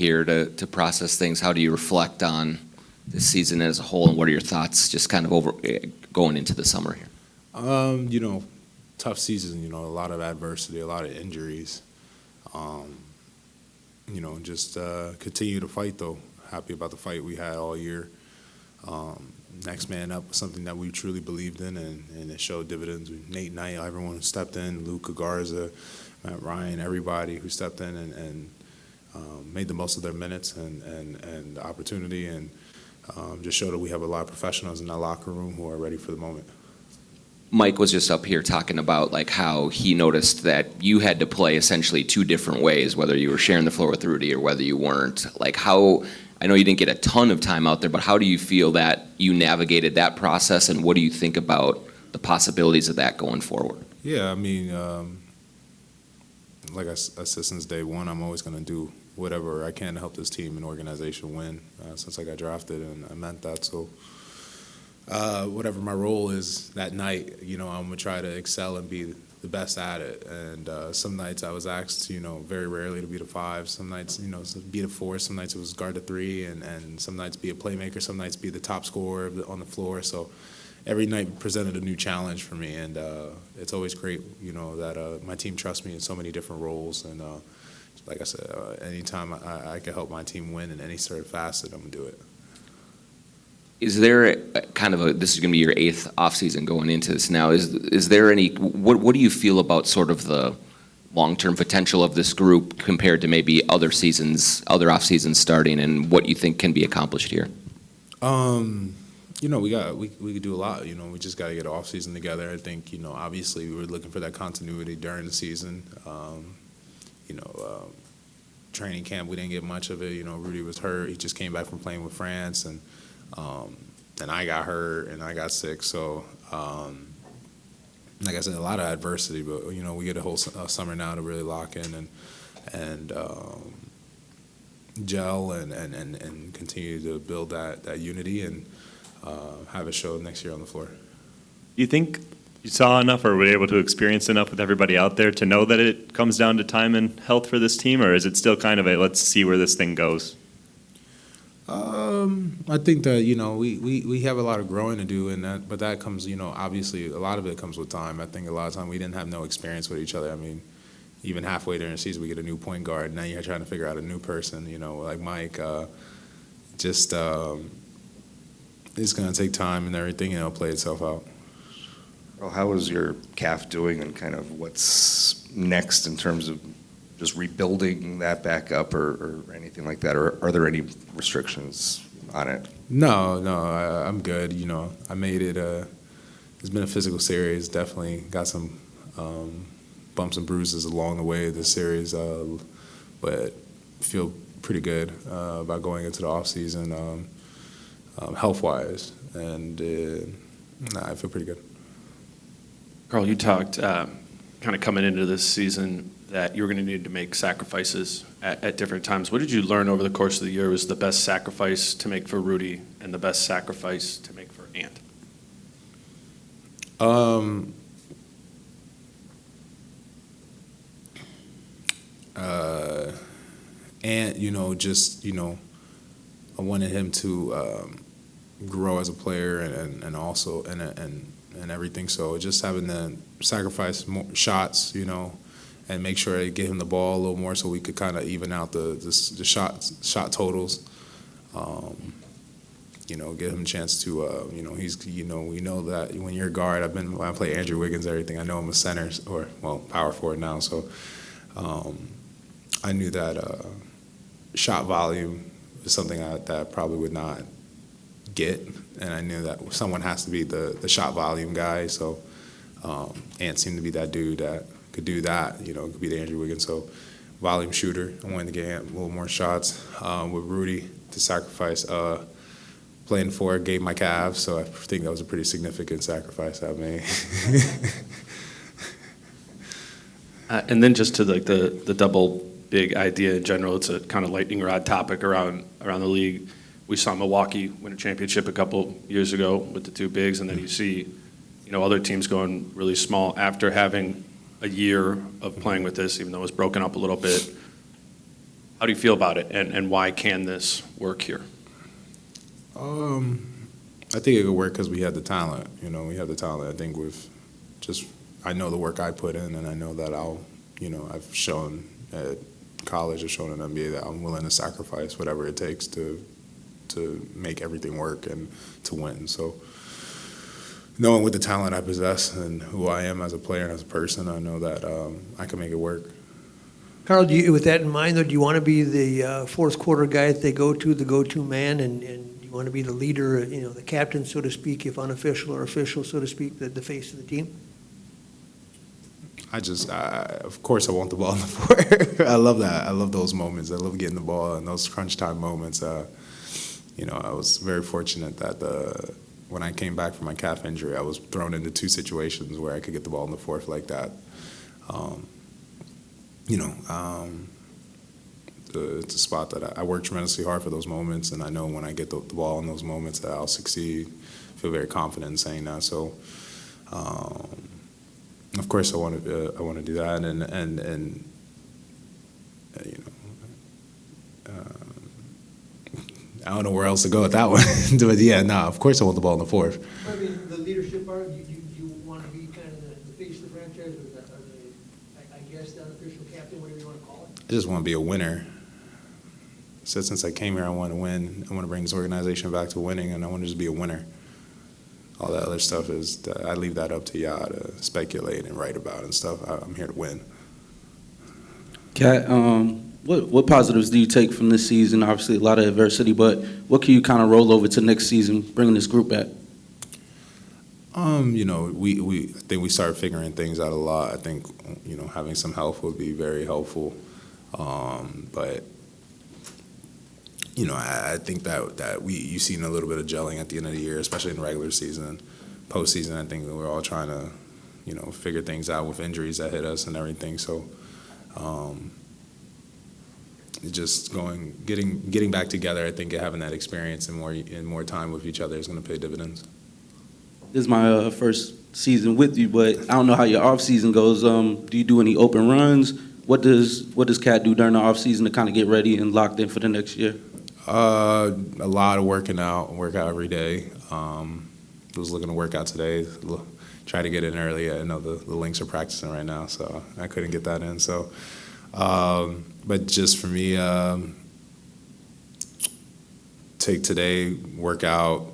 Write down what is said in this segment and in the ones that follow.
here to process things. How do you reflect on this season as a whole, and what are your thoughts just kind of over going into the summer here? Tough season, a lot of adversity, a lot of injuries. Just continue to fight, though. Happy about the fight we had all year. Next man up was something that we truly believed in, and it showed dividends. Nate Knight, everyone who stepped in, Luka Garza, Matt Ryan, everybody who stepped in and made the most of their minutes and the opportunity, and just showed that we have a lot of professionals in that locker room who are ready for the moment. Mike was just up here talking about like how he noticed that you had to play essentially two different ways, whether you were sharing the floor with Rudy or whether you weren't. Like how, I know you didn't get a ton of time out there, but how do you feel that you navigated that process, and what do you think about the possibilities of that going forward? Yeah, I mean, like I said since day one, I'm always going to do whatever I can to help this team and organization win since I got drafted, and I meant that. So whatever my role is that night, I'm going to try to excel and be the best at it. And some nights I was asked, very rarely to be the 5. Some nights, be the 4. Some nights it was guard the 3, and some nights be a playmaker. Some nights be the top scorer on the floor. So every night presented a new challenge for me, and it's always great, that my team trusts me in so many different roles. And like I said, anytime I can help my team win in any sort of facet, I'm going to do it. Is there this is going to be your 8th offseason going into this now, is there any, what do you feel about sort of the long-term potential of this group compared to maybe other off-seasons starting, and what you think can be accomplished here? We could do a lot. We just got to get an off season together. I think obviously we were looking for that continuity during the season. Training camp we didn't get much of it. Rudy was hurt. He just came back from playing with France, and I got hurt and I got sick. So like I said, a lot of adversity. But we get a whole summer now to really lock in and gel and continue to build that unity and have a show next year on the floor. You think you saw enough or were able to experience enough with everybody out there to know that it comes down to time and health for this team, or is it still kind of a let's see where this thing goes? I think that we have a lot of growing to do, but that comes obviously a lot of it comes with time. I think a lot of time we didn't have no experience with each other. I mean, even halfway during the season we get a new point guard. Now you're trying to figure out a new person. Like Mike. It's going to take time and everything, and it'll play itself out. Well, how is your calf doing, and kind of what's next in terms of just rebuilding that back up or anything like that? Or are there any restrictions on it? No, I'm good. I made it. It's been a physical series. Definitely got some bumps and bruises along the way of this series, but feel pretty good about going into the off season. Health-wise, and I feel pretty good. Karl, you talked kind of coming into this season that you were going to need to make sacrifices at different times. What did you learn over the course of the year was the best sacrifice to make for Rudy and the best sacrifice to make for Ant? Ant, I wanted him to grow as a player and also and everything. So just having to sacrifice more shots, and make sure I get him the ball a little more so we could kind of even out the shot totals. Give him a chance to, we know that when you're a guard, when I play Andrew Wiggins, everything, I know I'm a center power forward now. So I knew that shot volume is something that I probably would not get, and I knew that someone has to be the shot volume guy. So Ant seemed to be that dude that could do that. Could be the Andrew Wiggins. So volume shooter. I wanted to get Ant a little more shots. With Rudy to sacrifice playing for gave my calves, so I think that was a pretty significant sacrifice I made. And then just to the double big idea in general, it's a kind of lightning rod topic around the league. We saw Milwaukee win a championship a couple years ago with the two bigs, and then you see, other teams going really small after having a year of playing with this, even though it was broken up a little bit. How do you feel about it, and why can this work here? I think it could work because we had the talent. We have the talent. I think I know the work I put in, and I know that I've shown at college, I've shown in NBA that I'm willing to sacrifice whatever it takes to make everything work and to win. So knowing what the talent I possess and who I am as a player and as a person, I know that I can make it work. Carl, with that in mind, though, do you want to be the fourth quarter guy that they go to, the go-to man, and you want to be the leader, the captain, so to speak, if unofficial or official, so to speak, the face of the team? Of course, I want the ball on the floor. I love that. I love those moments. I love getting the ball and those crunch time moments. I was very fortunate that when I came back from my calf injury, I was thrown into two situations where I could get the ball on the fourth like that. It's a spot that I work tremendously hard for those moments, and I know when I get the ball in those moments that I'll succeed. I feel very confident in saying that. So, of course, I want to do that, and I don't know where else to go with that one. But yeah, of course I want the ball in the fourth. I mean, the leadership part, you want to be kind of the face of the franchise, or I guess the unofficial captain, whatever you want to call it? I just want to be a winner. So since I came here, I want to win. I want to bring this organization back to winning, and I want to just be a winner. All that other stuff I leave that up to y'all to speculate and write about and stuff. I'm here to win. Kat, what positives do you take from this season? Obviously, a lot of adversity, but what can you kind of roll over to next season, bringing this group back? I think we started figuring things out a lot. I think, having some help would be very helpful. But I think that you've seen a little bit of gelling at the end of the year, especially in the regular season. Postseason, I think we're all trying to, figure things out with injuries that hit us and everything. So, just getting back together, I think having that experience and more time with each other is going to pay dividends. This is my first season with you, but I don't know how your off season goes. Do you do any open runs? What does Kat do during the off season to kind of get ready and locked in for the next year? A lot of work out every day. Was looking to work out today. Try to get in early. I know the Lynx are practicing right now, so I couldn't get that in. So, but just for me, take today, work out,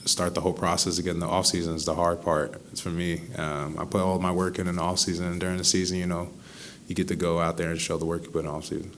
start the whole process again. The off season is the hard part. It's for me. I put all my work in the off season, and during the season, you get to go out there and show the work you put in the off season.